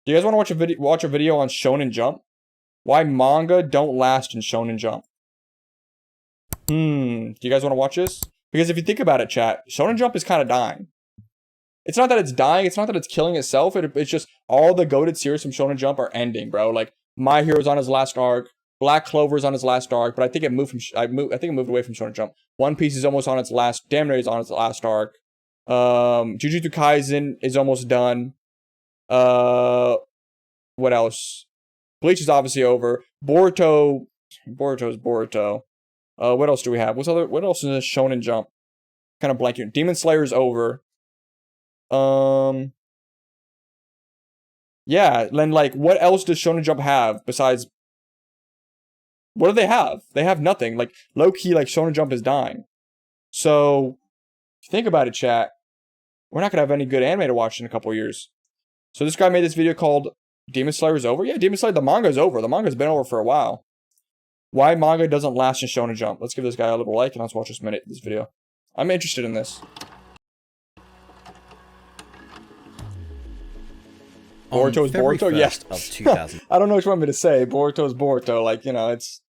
Do you guys want to watch a video on Shonen Jump? Why manga don't last in Shonen Jump? Do you guys want to watch this? Because if you think about it, chat, Shonen Jump is kind of dying. It's not that it's dying. It's not that it's killing itself. It's just all the goated series from Shonen Jump are ending, bro. Like My Hero's on his last arc. Black Clover's on his last arc, but I think it moved from. I think it moved away from Shonen Jump. One Piece is almost on its last. Damn near is on its last arc. Jujutsu Kaisen is almost done. What else? Bleach is obviously over. Boruto's Boruto. What else do we have? What else is Shonen Jump? Kind of blanking. Demon Slayer's over. Yeah, then like what else does Shonen Jump have besides what do they have? They have nothing. Like low key, like Shonen Jump is dying. So think about it, chat. We're not gonna have any good anime to watch in a couple years. So this guy made this video called Demon Slayer is over? Yeah, Demon Slayer, the manga's over. The manga's been over for a while. Why manga doesn't last in Shonen Jump? Let's give this guy a little like and let's watch this video. I'm interested in this. Boruto's Boruto? Yes. Of 2000. I don't know what you want me to say. Boruto's Boruto. Like, you know, it's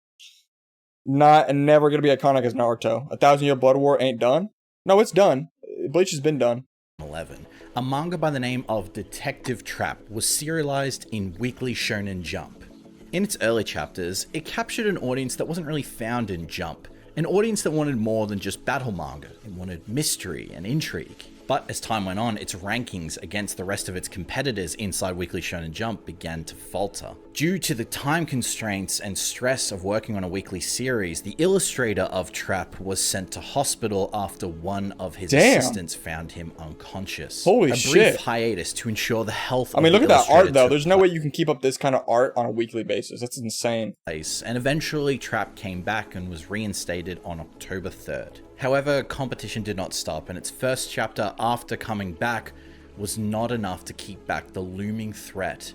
not and never going to be iconic as Naruto. 1,000-Year Blood War ain't done? No, it's done. Bleach has been done. 11. A manga by the name of Detective Trap was serialized in Weekly Shonen Jump. In its early chapters, it captured an audience that wasn't really found in Jump. An audience that wanted more than just battle manga. It wanted mystery and intrigue. But as time went on, its rankings against the rest of its competitors inside Weekly Shonen Jump began to falter. Due to the time constraints and stress of working on a weekly series, the illustrator of Trap was sent to hospital after one of his assistants found him unconscious. Holy shit. A brief hiatus to ensure the health of the illustrator. Look at that art though. There's no way you can keep up this kind of art on a weekly basis. That's insane. And eventually Trap came back and was reinstated on October 3rd. However, competition did not stop, and its first chapter after coming back was not enough to keep back the looming threat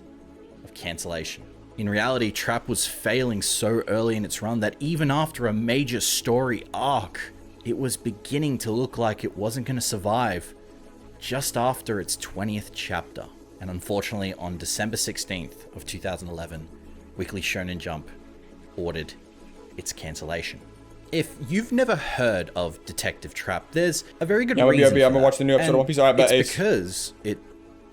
of cancellation. In reality, Trap was failing so early in its run that even after a major story arc, it was beginning to look like it wasn't going to survive just after its 20th chapter. And unfortunately, on December 16th of 2011, Weekly Shonen Jump ordered its cancellation. If you've never heard of Detective Trap, there's a very good reason for that. I'm gonna watch the new episode of One Piece. It's because it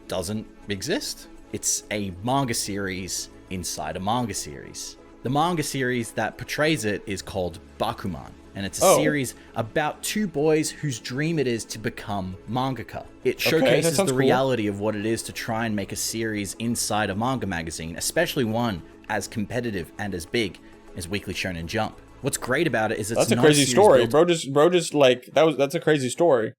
doesn't exist. It's a manga series inside a manga series. The manga series that portrays it is called Bakuman, and it's a series about two boys whose dream it is to become mangaka. It showcases the reality of what it is to try and make a series inside a manga magazine, especially one as competitive and as big as Weekly Shonen Jump. What's great about it is it's a crazy story. Bro just like that's a crazy story.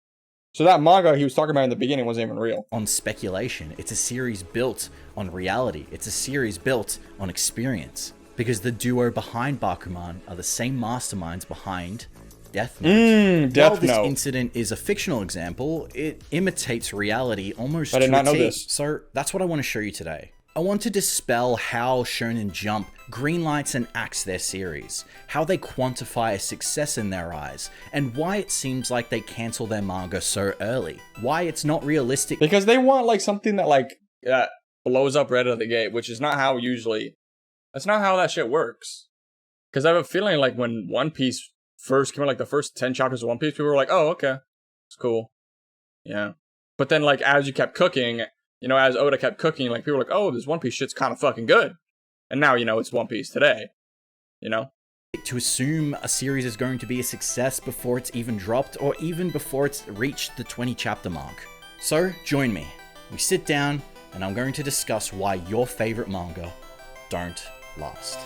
So that manga he was talking about in the beginning wasn't even real. On speculation. It's a series built on reality. It's a series built on experience. Because the duo behind Bakuman are the same masterminds behind Death Note. While this incident is a fictional example, it imitates reality almost to a T. I did not know this. So that's what I want to show you today. I want to dispel how Shonen Jump greenlights and acts their series, how they quantify a success in their eyes, and why it seems like they cancel their manga so early. Why it's not realistic. Because they want like something that like blows up right out of the gate, which is not how that's not how that shit works. Because I have a feeling like when One Piece first came out, like the first 10 chapters of One Piece, people were like, oh, okay, it's cool. Yeah. But then like as you kept cooking, you know, as Oda kept cooking, like people were like, oh, this One Piece shit's kind of fucking good. And now, you know, it's One Piece today. You know? To assume a series is going to be a success before it's even dropped or even before it's reached the 20 chapter mark. So, join me. We sit down and I'm going to discuss why your favorite manga don't last.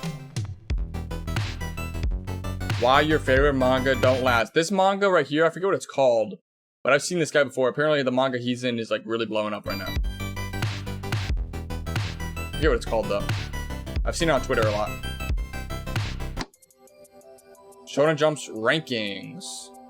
Why your favorite manga don't last. This manga right here, I forget what it's called, but I've seen this guy before. Apparently the manga he's in is like really blowing up right now. I forget what it's called though. I've seen it on Twitter a lot. Shonen Jump's rankings.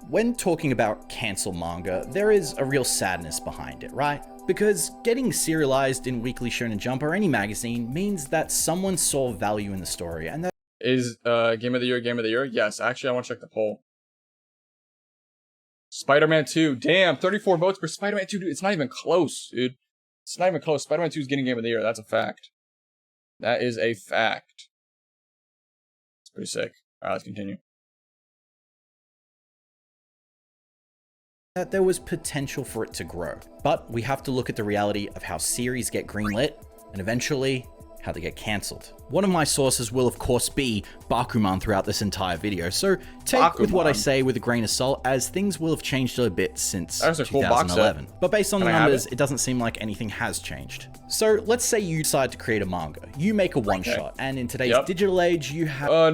When talking about cancel manga, there is a real sadness behind it, right? Because getting serialized in Weekly Shonen Jump or any magazine means that someone saw value in the story, and that is Game of the Year? Yes, actually I want to check the poll. Spider-Man 2. Damn, 34 votes for Spider-Man 2, dude. It's not even close, dude. It's not even close. Spider-Man 2 is getting Game of the Year. That's a fact. That is a fact. It's pretty sick. All right, let's continue. That there was potential for it to grow. But we have to look at the reality of how series get greenlit and eventually how they get cancelled. One of my sources will of course be Bakuman throughout this entire video, so take with what I say with a grain of salt, as things will have changed a bit since 2011. But based on the numbers, it doesn't seem like anything has changed. So let's say you decide to create a manga. You make a one-shot, and in today's digital age, you have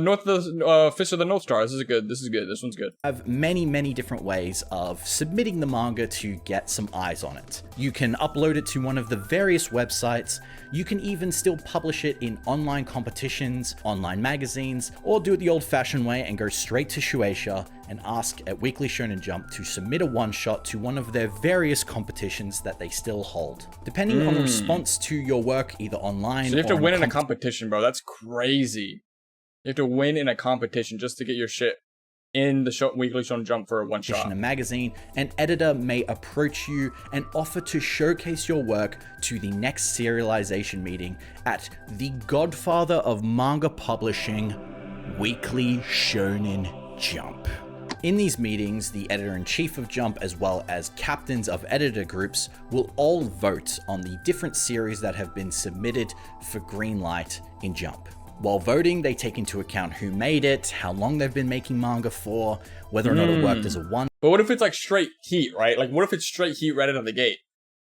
Fist of the North Star. This is good. This is good. This one's good. Have many different ways of submitting the manga to get some eyes on it. You can upload it to one of the various websites. You can even still publish it in online competitions, online magazines, or do it the old-fashioned way and go straight to Shueisha and ask at Weekly Shonen Jump to submit a one-shot to one of their various competitions that they still hold. Depending on the response to your work, either online or so you have to win in a competition, bro. That's crazy. You have to win in a competition just to get your shit in the Weekly Shonen Jump for a one-shot. In a magazine, an editor may approach you and offer to showcase your work to the next serialization meeting at the godfather of manga publishing, Weekly Shonen Jump. In these meetings, the editor-in-chief of Jump, as well as captains of editor groups, will all vote on the different series that have been submitted for Greenlight in Jump. While voting, they take into account who made it, how long they've been making manga for, whether or not it worked as a one. But what if it's like straight heat, right? Like what if it's straight heat right out of the gate?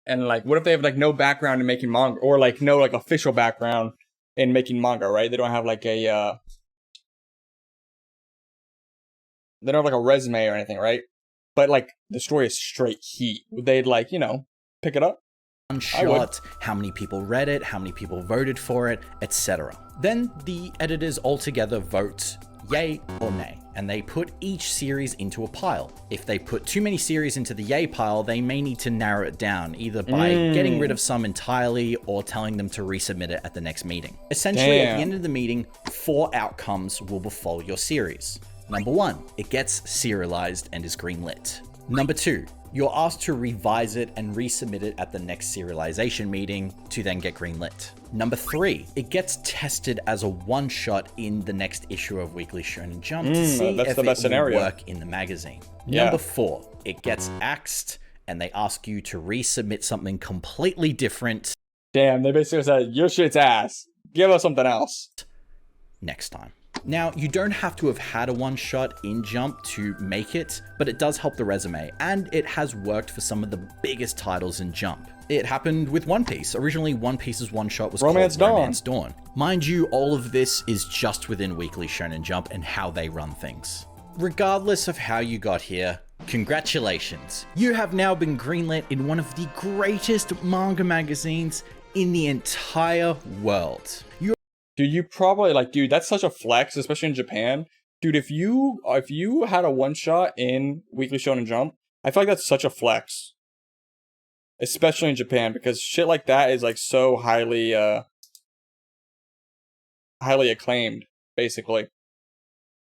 And like what if they have like no background in making manga, or like no like official background in making manga, right? They don't have like a they don't have like a resume or anything, right? But like the story is straight heat. Would they like, you know, pick it up? One shot, how many people read it, how many people voted for it, etc. Then the editors altogether vote yay or nay, and they put each series into a pile. If they put too many series into the yay pile, they may need to narrow it down, either by getting rid of some entirely or telling them to resubmit it at the next meeting. Essentially, at the end of the meeting, 4 outcomes will befall your series. Number 1, it gets serialized and is greenlit. Number 2, you're asked to revise it and resubmit it at the next serialization meeting to then get greenlit. Number 3, it gets tested as a one-shot in the next issue of Weekly Shonen Jump to see if it will work in the magazine. Number 4, it gets axed and they ask you to resubmit something completely different. Damn, they basically said, your shit's ass. Give us something else. Next time. Now, you don't have to have had a one-shot in Jump to make it, but it does help the resume, and it has worked for some of the biggest titles in Jump. It happened with One Piece. Originally, One Piece's one-shot was called Romance Dawn. Mind you, all of this is just within Weekly Shonen Jump and how they run things. Regardless of how you got here, congratulations. You have now been greenlit in one of the greatest manga magazines in the entire world. Dude, you probably like, dude, that's such a flex, especially in Japan. Dude, if you had a one shot in Weekly Shonen Jump, I feel like that's such a flex. Especially in Japan, because shit like that is like so highly acclaimed, basically.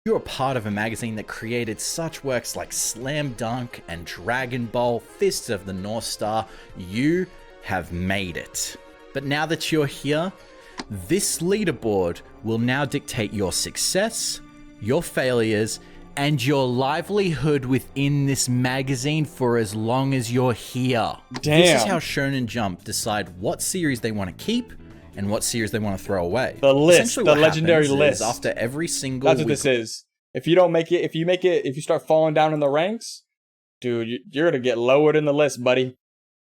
You're a part of a magazine that created such works like Slam Dunk and Dragon Ball, Fist of the North Star. You have made it. But now that you're here, this leaderboard will now dictate your success, your failures, and your livelihood within this magazine for as long as you're here. Damn. This is how Shonen Jump decide what series they want to keep and what series they want to throw away. The list, the legendary list. After every single That's what this is. If you don't make it, if you start falling down in the ranks, dude, you're gonna get lowered in the list, buddy.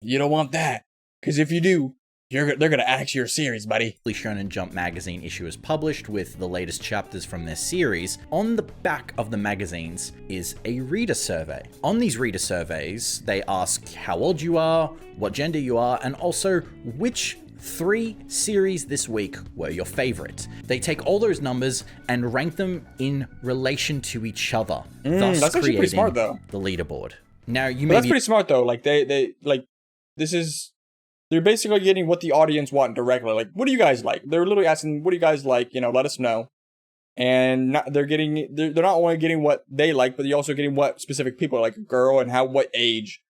You don't want that. Because if you do, they're going to add to your series, buddy. The Shonen Jump magazine issue is published with the latest chapters from their series. On the back of the magazines is a reader survey. On these reader surveys, they ask how old you are, what gender you are, and also which 3 series this week were your favorite. They take all those numbers and rank them in relation to each other, thus that's actually pretty smart, though. The leaderboard. Now, that's pretty smart, though. Like, they're basically getting what the audience want directly. Like, what do you guys like? They're literally asking, what do you guys like? You know, let us know. And they're not only getting what they like, but you're also getting what specific people, like a girl and what age.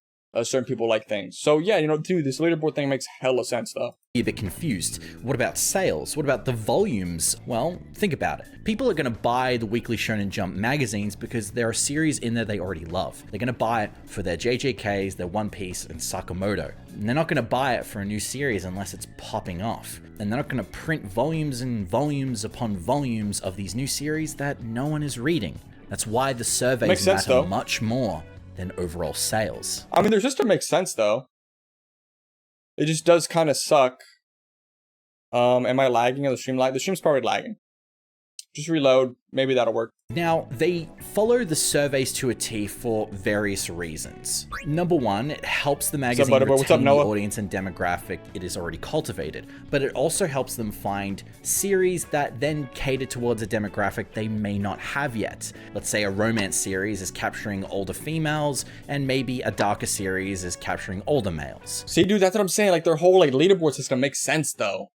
certain people like things. So yeah, you know, dude, this leaderboard thing makes hella sense though. A bit confused. What about sales? What about the volumes? Well, think about it. People are going to buy the weekly Shonen Jump magazines because there are series in there they already love. They're going to buy it for their JJKs, their One Piece, and Sakamoto. And they're not going to buy it for a new series unless it's popping off. And they're not going to print volumes and volumes upon volumes of these new series that no one is reading. That's why the surveys matter much more than overall sales. I mean, their system makes sense though. It just does kind of suck. Am I lagging? Or the stream lag? The stream's probably lagging. Just reload. Maybe that'll work. Now, they follow the surveys to a T for various reasons. Number one, it helps the magazine retain the audience and demographic it is already cultivated, but it also helps them find series that then cater towards a demographic they may not have yet. Let's say a romance series is capturing older females, and maybe a darker series is capturing older males. See, dude, that's what I'm saying. Like, their whole like leaderboard system makes sense though.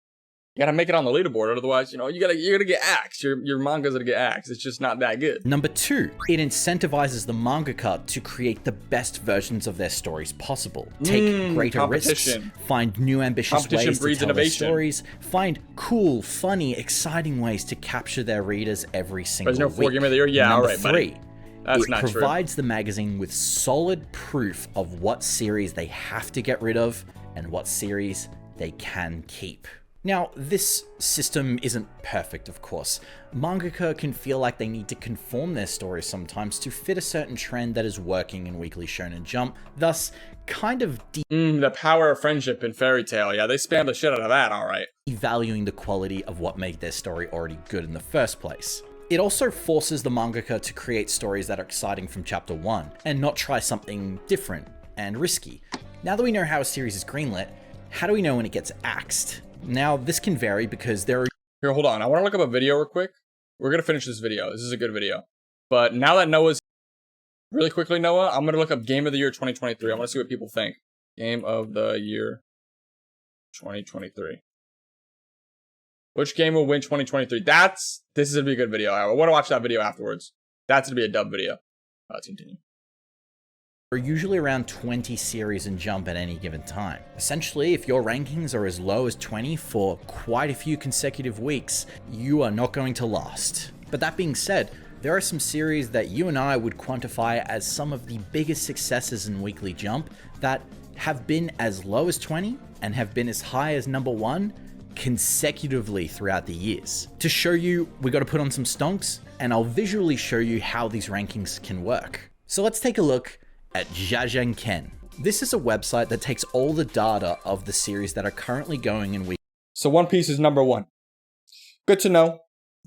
You gotta make it on the leaderboard, otherwise, you know, you're gonna get axed. Your manga's gonna get axed. It's just not that good. Number two, it incentivizes the mangaka to create the best versions of their stories possible. Take greater risks, find new ambitious ways to tell their stories, find cool, funny, exciting ways to capture their readers every single week. There's no 4 Game of the Year? Yeah, Number alright, three, That's it not true. provides the magazine with solid proof of what series they have to get rid of and what series they can keep. Now, this system isn't perfect, of course. Mangaka can feel like they need to conform their stories sometimes to fit a certain trend that is working in Weekly Shonen Jump, thus kind of the power of friendship in Fairy Tail. Yeah, they spam the shit out of that, alright. devaluing the quality of what made their story already good in the first place. It also forces the mangaka to create stories that are exciting from chapter 1, and not try something different and risky. Now that we know how a series is greenlit, how do we know when it gets axed? Now, this can vary because there are... Here, hold on. I want to look up a video real quick. We're going to finish this video. This is a good video. But now that Noah's... Really quickly, Noah, I'm going to look up Game of the Year 2023. I want to see what people think. Game of the Year 2023. Which game will win 2023? This is going to be a good video. I want to watch that video afterwards. That's going to be a dub video. Let's continue. Are usually around 20 series in Jump at any given time. Essentially, if your rankings are as low as 20 for quite a few consecutive weeks, you are not going to last. But that being said, there are some series that you and I would quantify as some of the biggest successes in Weekly Jump that have been as low as 20 and have been as high as number 1 consecutively throughout the years. To show you, we got to put on some stonks, and I'll visually show you how these rankings can work. So let's take a look at Jajanken. This is a website that takes all the data of the series that are currently going in week. So One Piece is number 1. Good to know.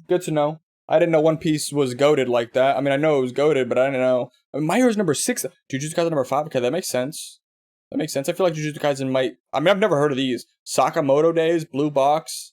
Good to know. I didn't know One Piece was goated like that. I mean, I know it was goated, but I didn't know. I mean, My Hero's number 6. Jujutsu Kaisen number 5. Okay, that makes sense. That makes sense. I feel like Jujutsu Kaisen might... I mean, I've never heard of these. Sakamoto Days, Blue Box,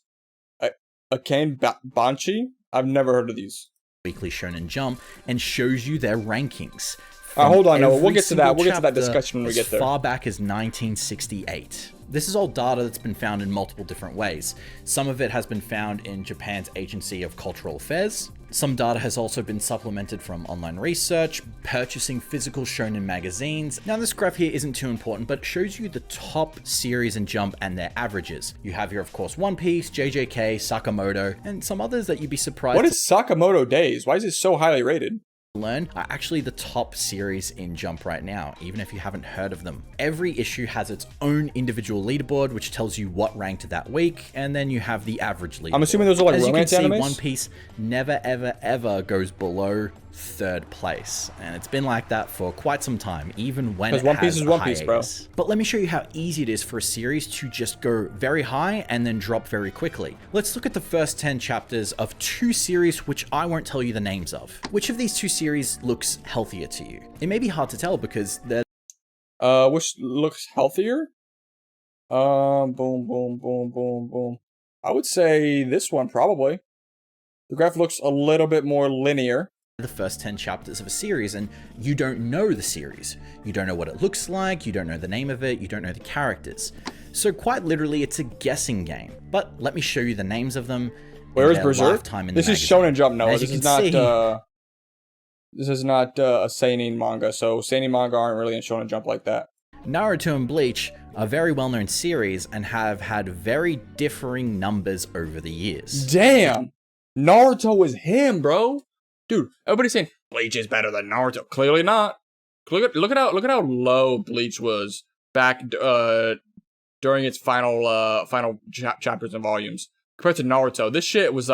Akane Banchi. I've never heard of these. Weekly Shonen Jump, and shows you their rankings. Hold on, Noah. We'll get to that. We'll get to that discussion when we get there. As far back as 1968. This is all data that's been found in multiple different ways. Some of it has been found in Japan's Agency of Cultural Affairs. Some data has also been supplemented from online research, purchasing physical shonen magazines. Now this graph here isn't too important, but it shows you the top series in Jump and their averages. You have here, of course, One Piece, JJK, Sakamoto, and some others that you'd be surprised. What is Sakamoto Days? Why is it so highly rated? Learn are actually the top series in Jump right now, even if you haven't heard of them. Every issue has its own individual leaderboard, which tells you what ranked that week, and then you have the average leaderboard. I'm assuming those are like As romance you can see, animes? One Piece never, ever, ever goes below 3rd place, and it's been like that for quite some time, even when it One Piece has is a One Piece, bro. hiatus. But let me show you how easy it is for a series to just go very high and then drop very quickly. Let's look at the first 10 chapters of 2 series which I won't tell you the names of. Which of these 2 series looks healthier to you? It may be hard to tell because they're... Which looks healthier? Boom, boom, boom, boom, boom. I would say this one, probably. The graph looks a little bit more linear. The first 10 chapters of a series, and you don't know the series. You don't know what it looks like, you don't know the name of it, you don't know the characters. So quite literally, it's a guessing game. But let me show you the names of them. Where is Berserk? This is Shonen Jump, Noah. This is not a seinen manga, so seinen manga aren't really in Shonen Jump like that. Naruto and Bleach are very well-known series and have had very differing numbers over the years. Damn! Naruto was him, bro. Dude, everybody's saying Bleach is better than Naruto. Clearly not. Look at how low Bleach was back during its final chapters and volumes compared to Naruto. This shit was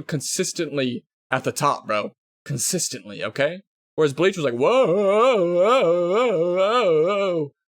consistently at the top, bro. Consistently, okay? Whereas Bleach was like, whoa.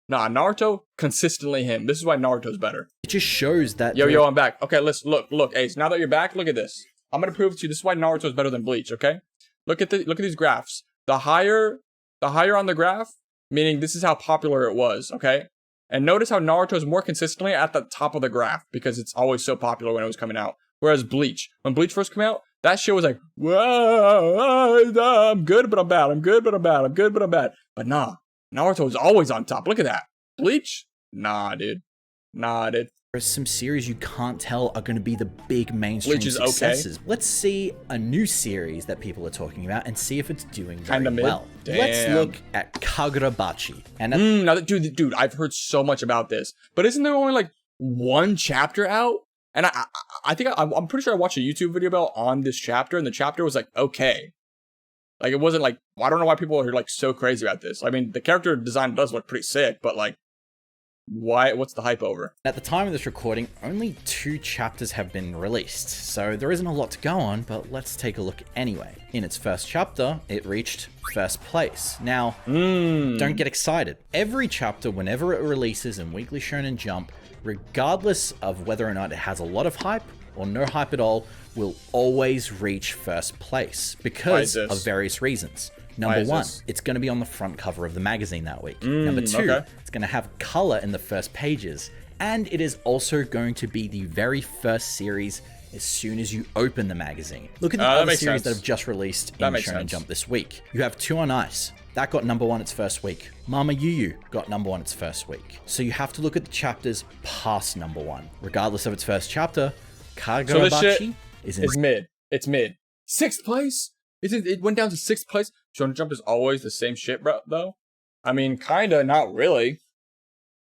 Nah, Naruto, consistently him. This is why Naruto's better. It just shows that... Yo, I'm back. Okay, let's look, Ace. Now that you're back, look at this. I'm gonna prove to you this is why Naruto's better than Bleach, okay? Look at these graphs. The higher on the graph, meaning this is how popular it was, okay? And notice how Naruto's more consistently at the top of the graph because it's always so popular when it was coming out. Whereas Bleach, when Bleach first came out, that shit was like, whoa, I'm good, but I'm bad. I'm good, but I'm bad. I'm good, but I'm bad. But nah, Naruto is always on top. Look at that. Bleach? Nah, dude. There's some series you can't tell are going to be the big mainstream Bleach is successes. okay. Let's see a new series that people are talking about and see if it's doing very Kinda mid. well. Damn. Let's look at Kagurabachi. And Dude, I've heard so much about this. But isn't there only like one chapter out? And I think I'm pretty sure I watched a YouTube video about on this chapter, and the chapter was like okay. Like it wasn't like, I don't know why people are like so crazy about this. I mean, the character design does look pretty sick, but like, why? What's the hype over? At the time of this recording, only 2 chapters have been released, so there isn't a lot to go on, but let's take a look anyway. In its first chapter, it reached first place. Now, don't get excited. Every chapter, whenever it releases in Weekly Shonen Jump, regardless of whether or not it has a lot of hype or no hype at all, will always reach first place because of various reasons. Number 1, it's going to be on the front cover of the magazine that week. Number 2, it's going to have color in the first pages. And it is also going to be the very first series as soon as you open the magazine. Look at the other series that have just released in Shonen Jump this week. You have 2 on Ice. That got number 1 its first week. Mama Yu Yu got number 1 its first week. So you have to look at the chapters past number 1. Regardless of its first chapter, Kagurabachi is mid. It's mid. 6th place? It went down to 6th place? Shonen Jump is always the same shit, bro, though? I mean, kinda, not really.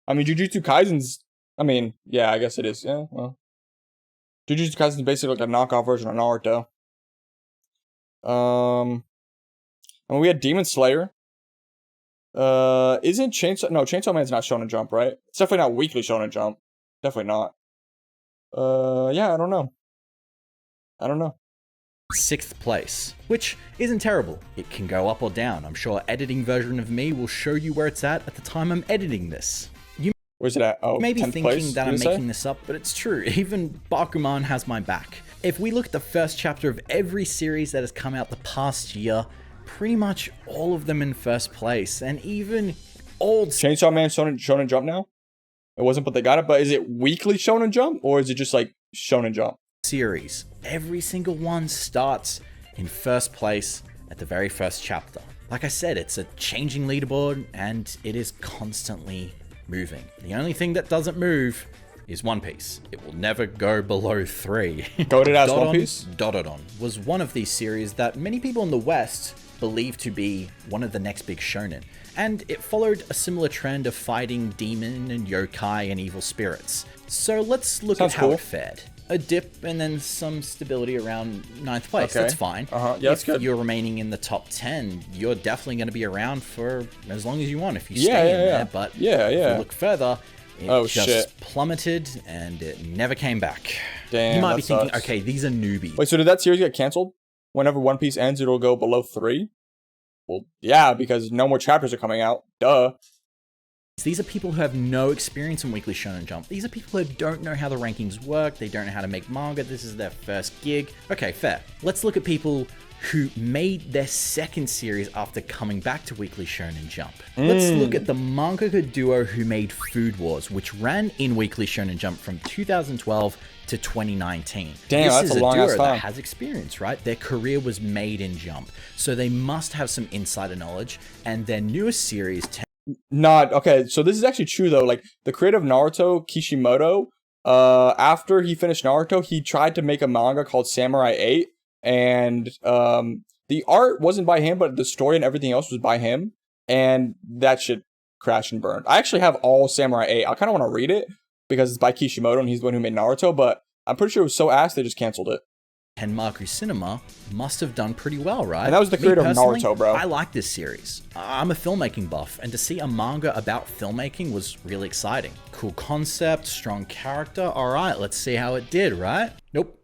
I mean, Jujutsu Kaisen's... I mean, yeah, I guess it is. Yeah, well. Jujutsu Kaisen's basically like a knockoff version of Naruto. And we had Demon Slayer. Isn't Chainsaw... No, Chainsaw Man's not Shonen Jump, right? It's definitely not Weekly Shonen Jump. Definitely not. Yeah, I don't know. 6th place, which isn't terrible. It can go up or down. I'm sure editing version of me will show you where it's at the time I'm editing this. Where's it at? Oh, you may be thinking place, that I'm making this up, but it's true. Even Bakuman has my back. If we look at the first chapter of every series that has come out the past year, pretty much all of them in first place, and even old... Chainsaw Man Shonen Jump now? It wasn't, but they got it. But is it Weekly Shonen Jump, or is it just like Shonen Jump? Series. Every single one starts in first place at the very first chapter. Like I said, it's a changing leaderboard, and it is constantly moving. The only thing that doesn't move is One Piece. It will never go below 3. Goated as One Piece? Dotodon was one of these series that many people in the West believe to be one of the next big shonen, and it followed a similar trend of fighting demon and yokai and evil spirits. So let's look at how it fared. A dip and then some stability around 9th place. That's fine. Yeah, if you're remaining in the top 10, you're definitely going to be around for as long as you want if you stay in there. But if you look further, it just plummeted and it never came back. Damn, you might be thinking, okay, these are newbies. Wait, so did that series get canceled? Whenever One Piece ends, it'll go below 3? Well, yeah, because no more chapters are coming out. Duh. These are people who have no experience in Weekly Shonen Jump. These are people who don't know how the rankings work. They don't know how to make manga. This is their first gig. Okay, fair. Let's look at people who made their second series after coming back to Weekly Shonen Jump. Let's look at the mangaka duo who made Food Wars, which ran in Weekly Shonen Jump from 2012 to 2019. Damn, that's a long ass time. This is a duo that has experience, right? Their career was made in Jump, so they must have some insider knowledge, and their newest series... Okay, so this is actually true though. Like the creator of Naruto, Kishimoto, after he finished Naruto, he tried to make a manga called Samurai 8, and the art wasn't by him, but the story and everything else was by him, and that shit crashed and burned. I actually have all Samurai 8. I kind of want to read it because it's by Kishimoto and he's the one who made Naruto, but I'm pretty sure it was so ass they just canceled it. Henmaku Cinema must have done pretty well, right? And that was the creator of Naruto, bro. I like this series. I'm a filmmaking buff, and to see a manga about filmmaking was really exciting. Cool concept, strong character. All right, let's see how it did, right? Nope.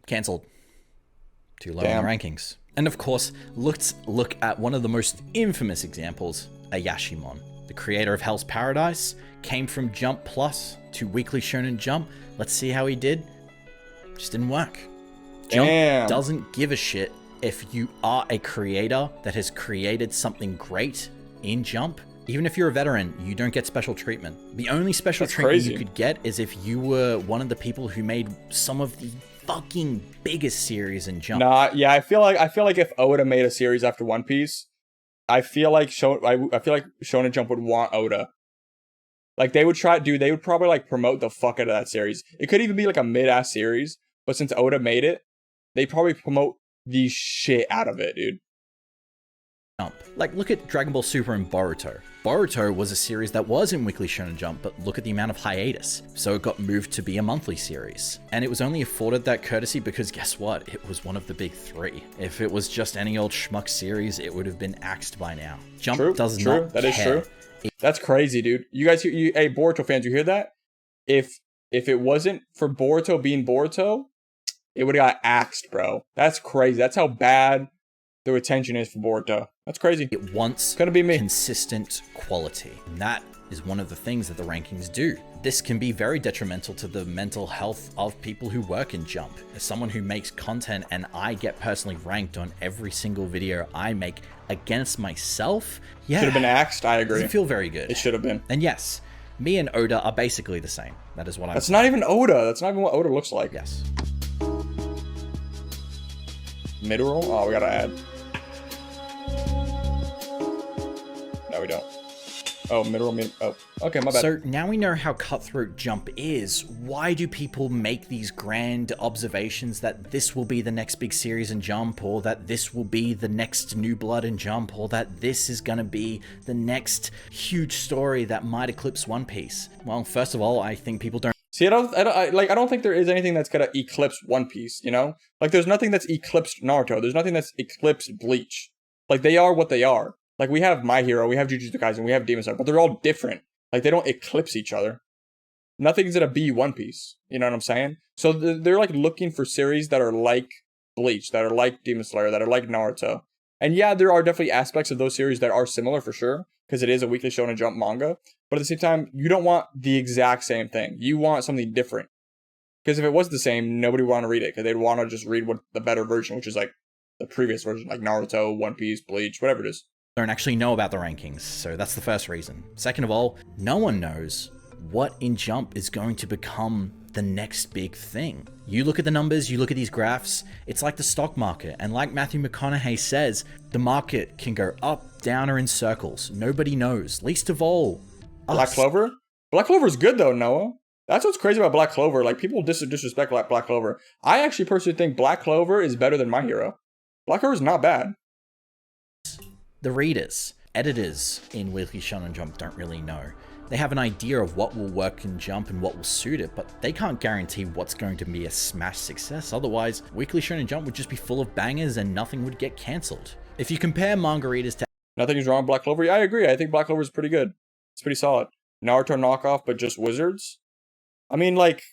Cancelled. Too low in the rankings. And of course, let's look at one of the most infamous examples, Ayashimon. The creator of Hell's Paradise came from Jump Plus to Weekly Shonen Jump. Let's see how he did. Just didn't work. Jump doesn't give a shit if you are a creator that has created something great in Jump. Even if you're a veteran, you don't get special treatment. The only special treatment you could get is if you were one of the people who made some of the fucking biggest series in Jump. Nah, yeah, I feel like if Oda made a series after One Piece, I feel like Shonen Jump would want Oda. Like they would probably like promote the fuck out of that series. It could even be like a mid-ass series, but since Oda made it, they probably promote the shit out of it, dude. Like, look at Dragon Ball Super and Boruto. Boruto was a series that was in Weekly Shonen Jump, but look at the amount of hiatus. So it got moved to be a monthly series. And it was only afforded that courtesy because guess what? It was one of the big three. If it was just any old schmuck series, it would have been axed by now. Jump does not That is true. That's crazy, dude. You guys, hey, Boruto fans, you hear that? If it wasn't for Boruto being Boruto, it would have got axed, bro. That's crazy. That's how bad the retention is for Boruto. That's crazy. It wants gonna be me. Consistent quality. And that is one of the things that the rankings do. This can be very detrimental to the mental health of people who work in Jump. As someone who makes content and I get personally ranked on every single video I make against myself, should have been axed. I agree. Doesn't feel very good. It should have been. And yes, me and Oda are basically the same. That is what I'm. That's not even Oda. That's not even what Oda looks like. Yes. Mid-roll? Oh, we gotta add. No, we don't. Oh, mid-roll, oh, okay, my bad. So now we know how cutthroat Jump is. Why do people make these grand observations that this will be the next big series in Jump, or that this will be the next New Blood in Jump, or that this is gonna be the next huge story that might eclipse One Piece? Well, first of all, I think people don't. See, I don't think there is anything that's gonna eclipse One Piece, you know? Like, there's nothing that's eclipsed Naruto. There's nothing that's eclipsed Bleach. Like, they are what they are. Like, we have My Hero, we have Jujutsu Kaisen, we have Demon Slayer, but they're all different. Like, they don't eclipse each other. Nothing's gonna be One Piece. You know what I'm saying? So they're like looking for series that are like Bleach, that are like Demon Slayer, that are like Naruto. And yeah, there are definitely aspects of those series that are similar for sure, because it is a Weekly Shonen Jump manga. But at the same time, you don't want the exact same thing. You want something different. Because if it was the same, nobody would want to read it, because they'd want to just read what the better version, which is like the previous version, like Naruto, One Piece, Bleach, whatever it is. Don't actually know about the rankings, so that's the first reason. Second of all, no one knows what in Jump is going to become the next big thing. You look at the numbers, you look at these graphs, it's like the stock market, and like Matthew McConaughey says, the market can go up, down, or in circles. Nobody knows, least of all us. Black Clover? Black Clover is good though, Noah. That's what's crazy about Black Clover. Like, people disrespect Black Clover. I actually personally think Black Clover is better than My Hero. Black Clover is not bad. The readers, editors in Weekly Shonen Jump don't really know. They have an idea of what will work in Jump and what will suit it, but they can't guarantee what's going to be a smash success. Otherwise, Weekly Shonen Jump would just be full of bangers and nothing would get cancelled. If you compare manga readers to... Nothing is wrong with Black Clover. Yeah, I agree. I think Black Clover is pretty good. It's pretty solid. Naruto knockoff, but just wizards. I mean, like...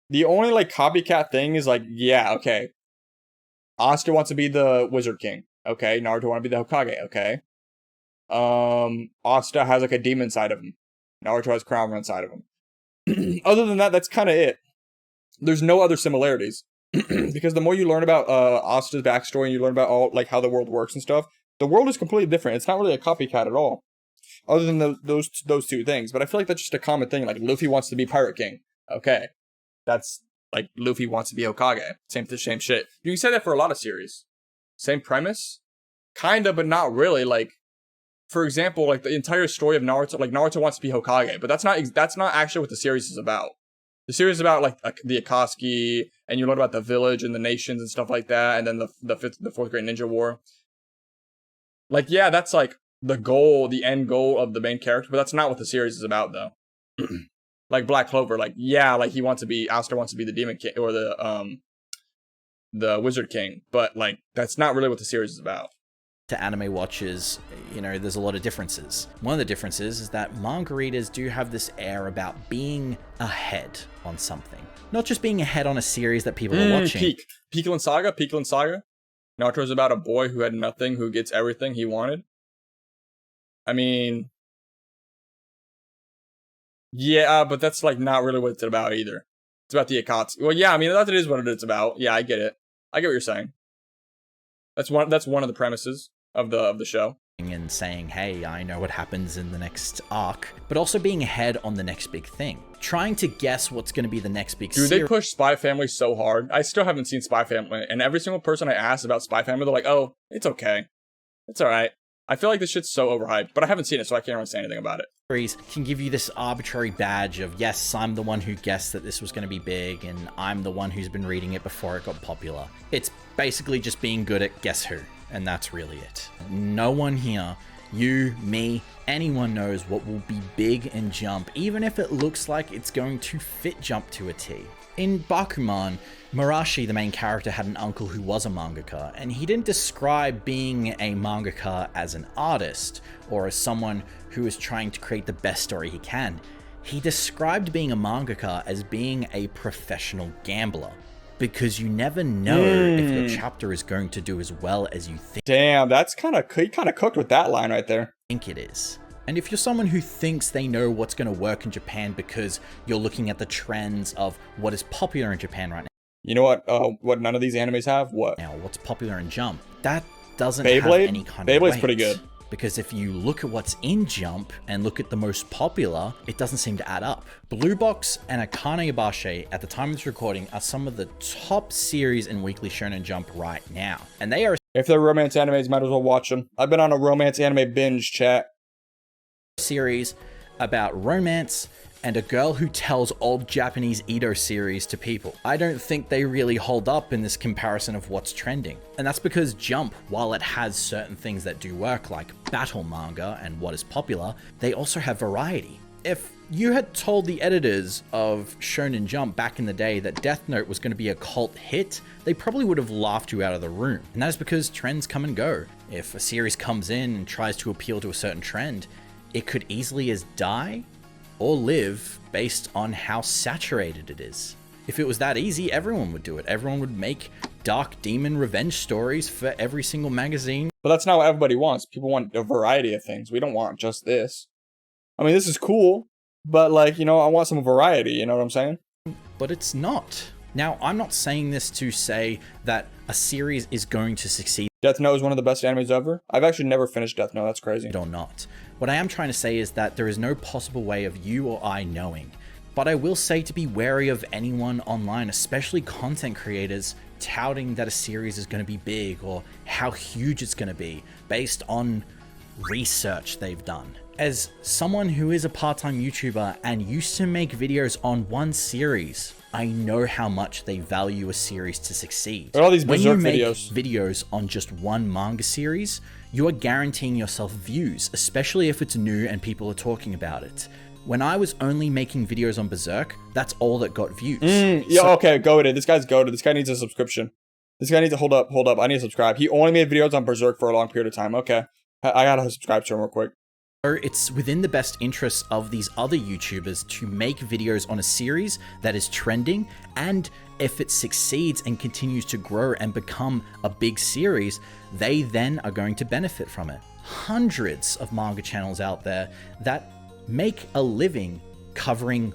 The only, like, copycat thing is, like, yeah, okay. Asta wants to be the Wizard King. Okay. Naruto wants to be the Hokage. Okay. Asta has like a demon side of him. Naruto has Crown Run side of him. Other than that, that's kind of it. There's no other similarities. Because the more you learn about Asta's backstory and you learn about all like how the world works and stuff, the world is completely different. It's not really a copycat at all. Other than those two things. But I feel like that's just a common thing. Like Luffy wants to be Pirate King. Okay. That's like Luffy wants to be Hokage. Same shit. You can say that for a lot of series. Same premise. Kinda, but not really. Like, for example, like the entire story of Naruto, like Naruto wants to be Hokage, but that's not actually what the series is about. The series is about like the Akatsuki, and you learn about the village and the nations and stuff like that, and then the fourth great ninja war. Like, yeah, that's like the goal, the end goal of the main character, but that's not what the series is about, though. Like Black Clover, like, yeah, like Aster wants to be the Demon King or the Wizard King, but like that's not really what the series is about. To anime watchers, you know, there's a lot of differences. One of the differences is that manga readers do have this air about being ahead on something. Not just being ahead on a series that people are watching. Peakland Saga. Naruto's about a boy who had nothing, who gets everything he wanted. I mean, yeah, but that's like not really what it's about either. It's about the Akatsuki. Well, yeah, I mean, that is what it's about. Yeah, I get it. I get what you're saying. That's one of the premises of the show. And saying, hey, I know what happens in the next arc, but also being ahead on the next big thing. Trying to guess what's going to be the next big series. Dude, they push Spy Family so hard. I still haven't seen Spy Family, and every single person I ask about Spy Family, they're like, oh, it's okay. It's alright. I feel like this shit's so overhyped, but I haven't seen it, so I can't really say anything about it. Can give you this arbitrary badge of, yes, I'm the one who guessed that this was going to be big, and I'm the one who's been reading it before it got popular. It's basically just being good at guess who, and that's really it. No one here, you, me, anyone knows what will be big in Jump, even if it looks like it's going to fit Jump to a T. In Bakuman, Marashi, the main character, had an uncle who was a mangaka, and he didn't describe being a mangaka as an artist or as someone who is trying to create the best story he can. He described being a mangaka as being a professional gambler, because you never know if your chapter is going to do as well as you think. Damn, that's he kind of cooked with that line right there. Think it is. And if you're someone who thinks they know what's going to work in Japan because you're looking at the trends of what is popular in Japan right now. You know what none of these animes have? What? Now, what's popular in Jump? That doesn't have any kind of weight. Beyblade's pretty good. Because if you look at what's in Jump and look at the most popular, it doesn't seem to add up. Blue Box and Akane Yabashe, at the time of this recording, are some of the top series in Weekly Shonen Jump right now. And they are... If they're romance animes, might as well watch them. I've been on a romance anime binge, chat. Series about romance and a girl who tells old Japanese Edo series to people. I don't think they really hold up in this comparison of what's trending. And that's because Jump, while it has certain things that do work, like battle manga and what is popular, they also have variety. If you had told the editors of Shonen Jump back in the day that Death Note was going to be a cult hit, they probably would have laughed you out of the room. And that is because trends come and go. If a series comes in and tries to appeal to a certain trend, it could easily as die or live based on how saturated it is. If it was that easy, everyone would do it. Everyone would make dark demon revenge stories for every single magazine. But that's not what everybody wants. People want a variety of things. We don't want just this. I mean, this is cool, but like, you know, I want some variety, you know what I'm saying? But it's not. Now, I'm not saying this to say that a series is going to succeed. Death Note is one of the best animes ever. I've actually never finished Death Note. That's crazy. Or not. What I am trying to say is that there is no possible way of you or I knowing. But I will say to be wary of anyone online, especially content creators, touting that a series is going to be big or how huge it's going to be based on research they've done. As someone who is a part-time YouTuber and used to make videos on one series, I know how much they value a series to succeed. All these when you make videos on just one manga series, you are guaranteeing yourself views, especially if it's new and people are talking about it. When I was only making videos on Berserk, that's all that got views. Okay, goated. This guy's goated. This guy needs a subscription. This guy needs to hold up. I need to subscribe. He only made videos on Berserk for a long period of time. Okay, I gotta subscribe to him real quick. It's within the best interests of these other YouTubers to make videos on a series that is trending, and if it succeeds and continues to grow and become a big series, they then are going to benefit from it. Hundreds of manga channels out there that make a living covering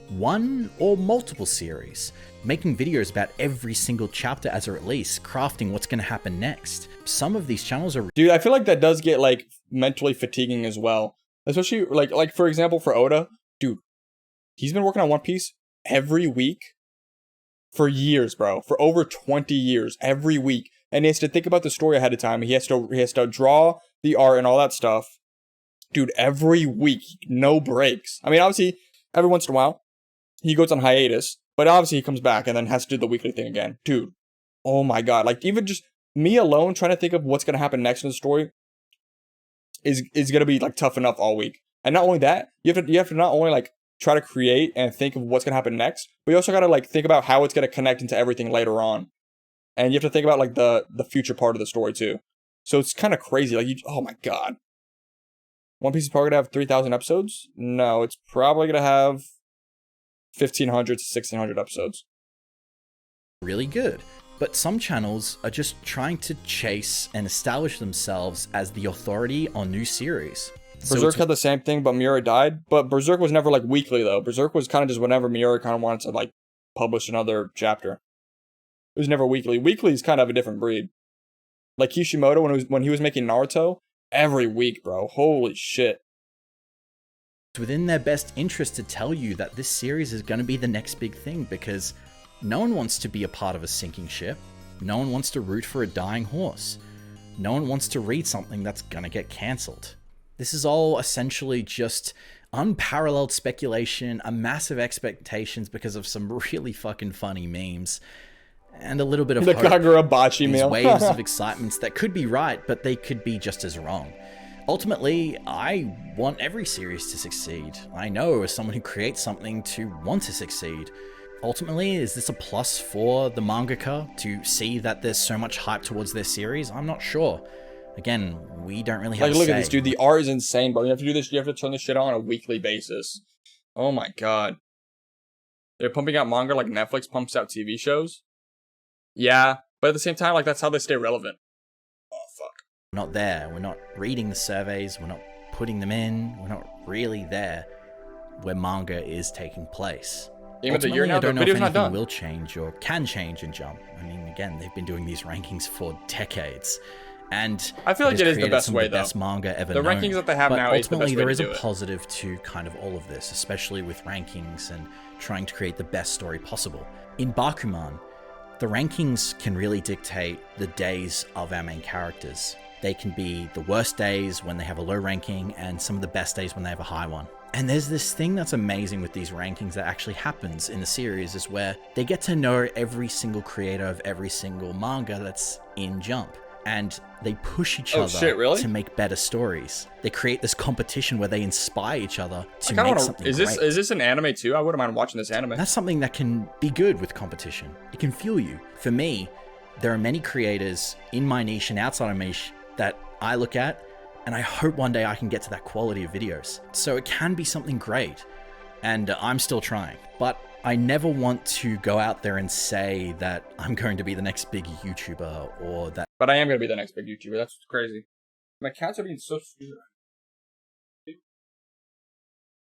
one or multiple series, making videos about every single chapter as a release, crafting what's going to happen next. Some of these channels are... Dude, I feel like that does get like mentally fatiguing as well. Especially like for example for Oda, dude, he's been working on One Piece every week for years, bro. For over 20 years, every week. And he has to think about the story ahead of time. He has to draw the art and all that stuff. Dude, every week, no breaks. I mean, obviously, every once in a while, he goes on hiatus, but obviously he comes back and then has to do the weekly thing again. Dude, oh my god. Like, even just me alone trying to think of what's going to happen next in the story, is gonna be like tough enough all week. And not only that, you have to not only like try to create and think of what's gonna happen next, but you also gotta like think about how it's gonna connect into everything later on. And you have to think about like the future part of the story too. So it's kind of crazy. Like oh my god. One Piece is probably gonna have 3,000 episodes? No, it's probably gonna have 1,500 to 1,600 episodes. Really good. But some channels are just trying to chase and establish themselves as the authority on new series. Berserk had the same thing, but Miura died. But Berserk was never like weekly though. Berserk was kind of just whenever Miura kind of wanted to like publish another chapter. It was never weekly. Weekly is kind of a different breed. Like Kishimoto when he was making Naruto, every week, bro. Holy shit. It's within their best interest to tell you that this series is going to be the next big thing, because no one wants to be a part of a sinking ship. No one wants to root for a dying horse. No one wants to read something that's going to get cancelled. This is all essentially just unparalleled speculation, a massive expectations because of some really fucking funny memes, and a little bit of the hope. Kagura Bachi These meal. waves of excitements that could be right, but they could be just as wrong. Ultimately, I want every series to succeed. I know as someone who creates something to want to succeed. Ultimately, is this a plus for the mangaka to see that there's so much hype towards their series? I'm not sure. Again, we don't really have like, look at this, dude. The art is insane, bro. You have to do this. You have to turn this shit on a weekly basis. Oh my god. They're pumping out manga like Netflix pumps out TV shows. Yeah, but at the same time, like that's how they stay relevant. Oh fuck. We're not there. We're not reading the surveys. We're not putting them in. We're not really there where manga is taking place. Game of the year now. I don't know if video's not anything done. will change or can change in Jump. I mean, again, they've been doing these rankings for decades. And I feel like it is the best way, though. Best manga ever the known. rankings that they have but now is the best ultimately way there is to a do it. positive to kind of all of this, especially with rankings and trying to create the best story possible. In Bakuman, the rankings can really dictate the days of our main characters. They can be the worst days when they have a low ranking and some of the best days when they have a high one. And there's this thing that's amazing with these rankings that actually happens in the series, is where they get to know every single creator of every single manga that's in Jump. And they push each other to make better stories. They create this competition where they inspire each other to make something great. Is this an anime too? I wouldn't mind watching this anime. That's something that can be good with competition. It can fuel you. For me, there are many creators in my niche and outside of my niche that I look at, and I hope one day I can get to that quality of videos. So it can be something great, and I'm still trying. But I never want to go out there and say that I'm going to be the next big YouTuber or that. But I am going to be the next big YouTuber. That's crazy. My cats are being so stupid.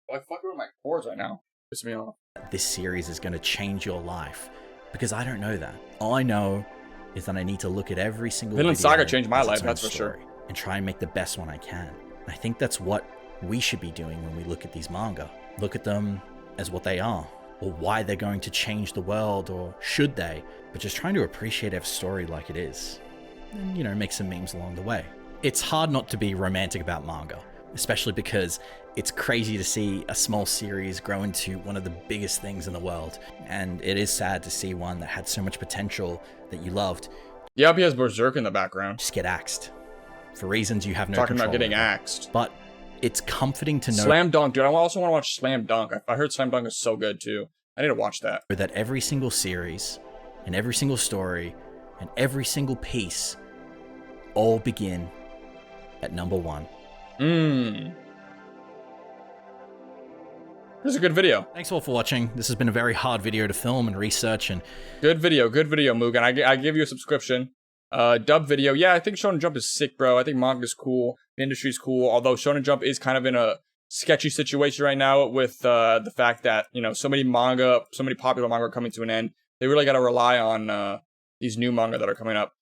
Well, I fucking with my cords right now. Piss me off. This series is going to change your life, because I don't know that. All I know is that I need to look at every single Vinland video Saga changed my as life, its own that's for story, sure. and try and make the best one I can. I think that's what we should be doing when we look at these manga. Look at them as what they are, or why they're going to change the world, or should they, but just trying to appreciate every story like it is. And, you know, make some memes along the way. It's hard not to be romantic about manga, especially because it's crazy to see a small series grow into one of the biggest things in the world. And it is sad to see one that had so much potential that you loved. Yep, he has Berserk in the background. Just get axed. For reasons you have no Talking control about getting over. axed. But it's comforting to know Slam Dunk, dude. I also want to watch Slam Dunk. I heard Slam Dunk is so good, too. I need to watch that. that every single series, and every single story, and every single piece all begin at number 1. This is a good video. Thanks all for watching. This has been a very hard video to film and research, and Good video, Mugen. I give you a subscription. Dub video. Yeah, I think Shonen Jump is sick, bro. I think manga's cool. The industry's cool. Although Shonen Jump is kind of in a sketchy situation right now with the fact that, you know, so many popular manga are coming to an end. They really got to rely on these new manga that are coming up.